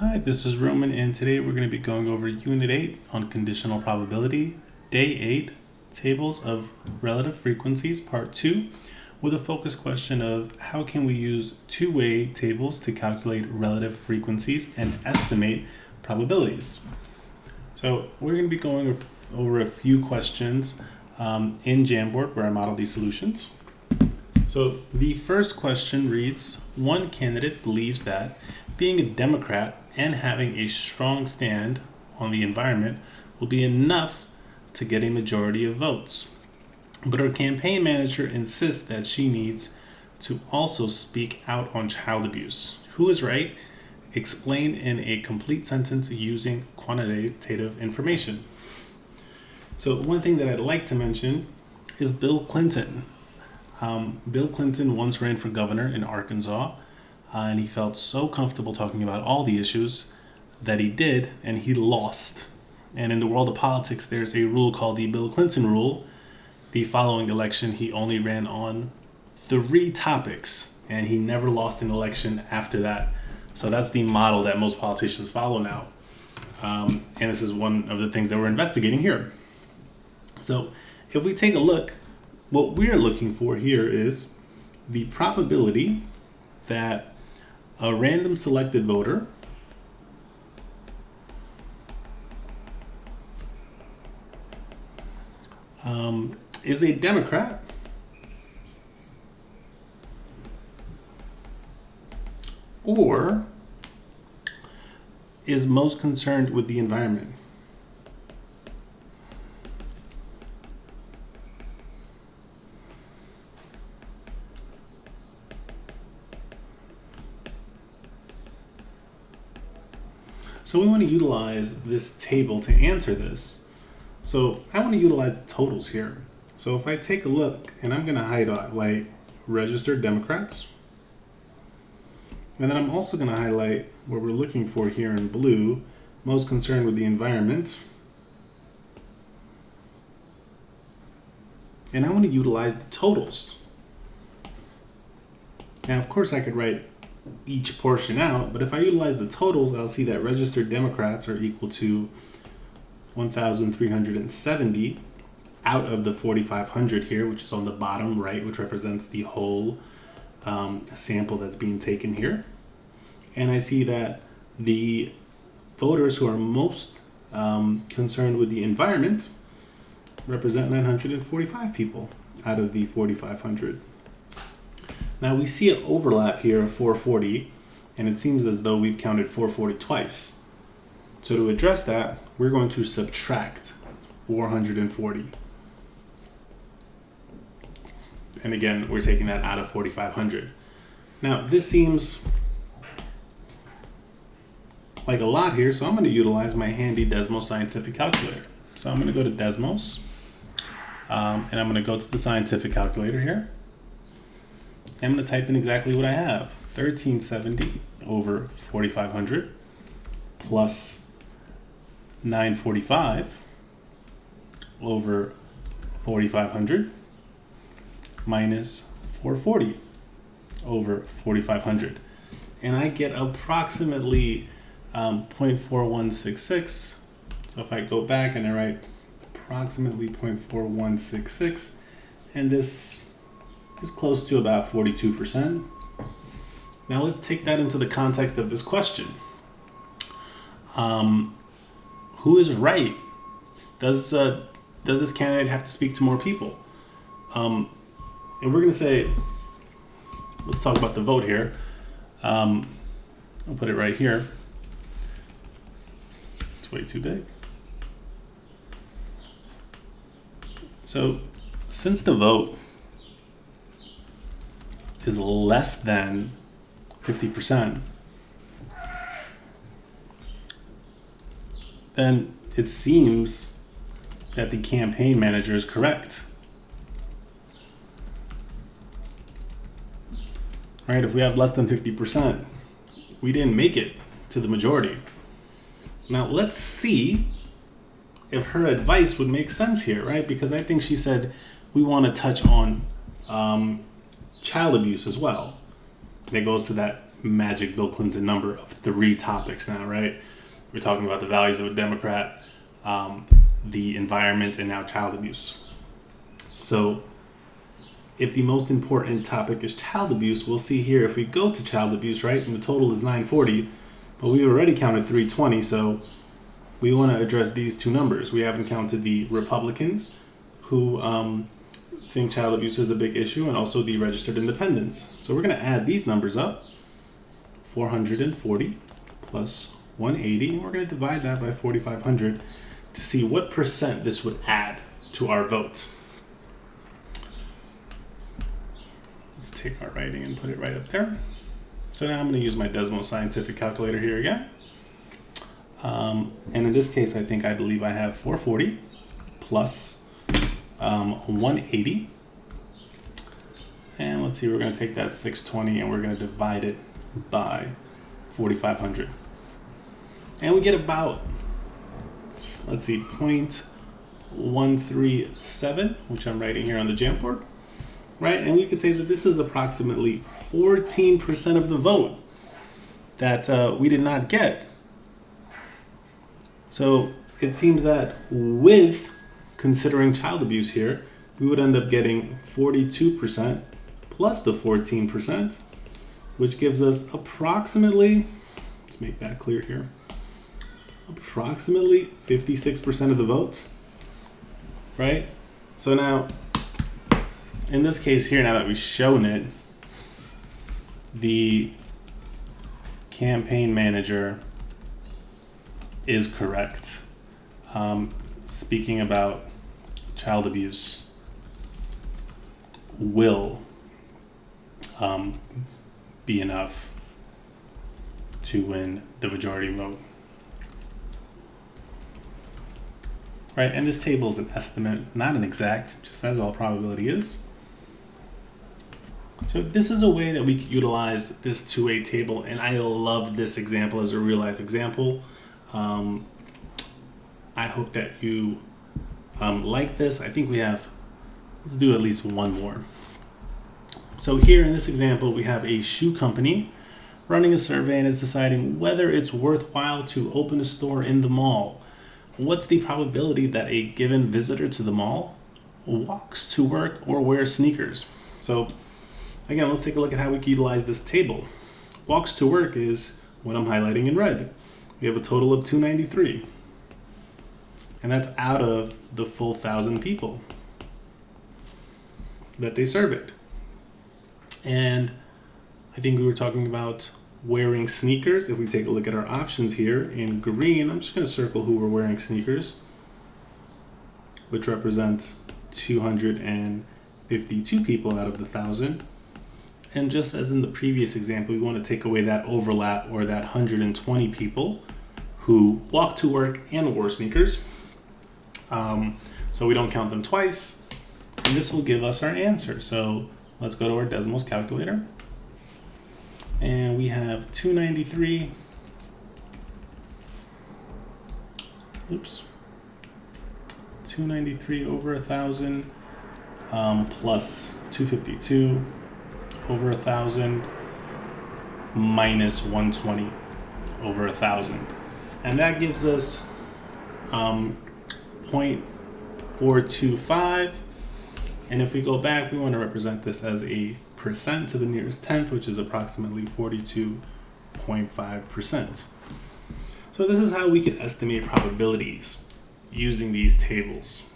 Hi, this is Roman, and today we're going to be going over Unit 8 on Conditional Probability, Day 8, Tables of Relative Frequencies, Part 2, with a focus question of how can we use two-way tables to calculate relative frequencies and estimate probabilities. So we're going to be going over a few questions in Jamboard where I model these solutions. So the first question reads, one candidate believes that being a Democrat and having a strong stand on the environment will be enough to get a majority of votes. But her campaign manager insists that she needs to also speak out on child abuse. Who is right? Explain in a complete sentence using quantitative information. So one thing that I'd like to mention is Bill Clinton. Bill Clinton once ran for governor in Arkansas, and he felt so comfortable talking about all the issues that he did, and he lost. And in the world of politics, there's a rule called the Bill Clinton rule. The following election, he only ran on 3 topics, and he never lost an election after that. So that's the model that most politicians follow now. And this is one of the things that we're investigating here. So if we take a look, what we're looking for here is the probability that a random selected voter is a Democrat or is most concerned with the environment. So we want to utilize this table to answer this. So I want to utilize the totals here. So if I take a look, and I'm going to highlight registered Democrats, and then I'm also going to highlight what we're looking for here in blue, most concerned with the environment. And I want to utilize the totals. Now, of course, I could write each portion out, but if I utilize the totals, I'll see that registered Democrats are equal to 1,370 out of the 4,500 here, which is on the bottom right, which represents the whole sample that's being taken here. And I see that the voters who are most concerned with the environment represent 945 people out of the 4,500. Now we see an overlap here of 440, and it seems as though we've counted 440 twice. So to address that, we're going to subtract 440. And again, we're taking that out of 4,500. Now this seems like a lot here, so I'm going to utilize my handy Desmos scientific calculator. So I'm going to go to Desmos, and I'm going to go to the scientific calculator here. I'm going to type in exactly what I have. 1370 over 4,500 plus 945 over 4,500 minus 440 over 4,500. And I get approximately 0.4166. So if I go back and I write approximately 0.4166, and this is close to about 42%. Now let's take that into the context of this question. Who is right? Does this candidate have to speak to more people? And we're going to say, let's talk about the vote here. I'll put it right here. It's way too big. So since the vote is less than 50%, then it seems that the campaign manager is correct. Right? If we have less than 50%, we didn't make it to the majority. Now let's see if her advice would make sense here, right? Because I think she said we want to touch on child abuse as well. That goes to that magic Bill Clinton number of 3 topics now, right? We're talking about the values of a Democrat, the environment, and now child abuse. So if the most important topic is child abuse, we'll see here if we go to child abuse, right, and the total is 940, but we already counted 320, so we want to address these 2 numbers. We haven't counted the Republicans who think child abuse is a big issue, and also the registered independents. So we're going to add these numbers up, 440 plus 180, and we're going to divide that by 4,500 to see what percent this would add to our vote. Let's take our writing and put it right up there. So now I'm going to use my Desmos Scientific Calculator here again. And in this case, I believe I have 440 plus 180. And let's see, we're going to take that 620 and we're going to divide it by 4,500. And we get about, let's see, 0.137, which I'm writing here on the Jamboard, right? And we could say that this is approximately 14% of the vote that we did not get. So it seems that with considering child abuse here, we would end up getting 42% plus the 14%, which gives us approximately, let's make that clear here, approximately 56% of the votes, right? So now, in this case here, now that we've shown it, the campaign manager is correct. Speaking about child abuse will be enough to win the majority vote. Right, and this table is an estimate, not an exact, just as all probability is. So this is a way that we can utilize this 2A table, and I love this example as a real life example. I hope that you like this. I think we have, let's do at least one more. So here in this example, we have a shoe company running a survey and is deciding whether it's worthwhile to open a store in the mall. What's the probability that a given visitor to the mall walks to work or wears sneakers? So again, let's take a look at how we can utilize this table. Walks to work is what I'm highlighting in red. We have a total of 293. And that's out of the full 1,000 people that they surveyed. And I think we were talking about wearing sneakers. If we take a look at our options here in green, I'm just going to circle who were wearing sneakers, which represent 252 people out of the 1,000. And just as in the previous example, we want to take away that overlap, or that 120 people who walk to work and wore sneakers. So we don't count them twice, and this will give us our answer. So let's go to our Desmos calculator. And we have 293, oops, 293 over 1,000 plus 252 over 1,000 minus 120 over 1,000. And that gives us 0.425. And if we go back, we want to represent this as a percent to the nearest tenth, which is approximately 42.5%. So this is how we can estimate probabilities using these tables.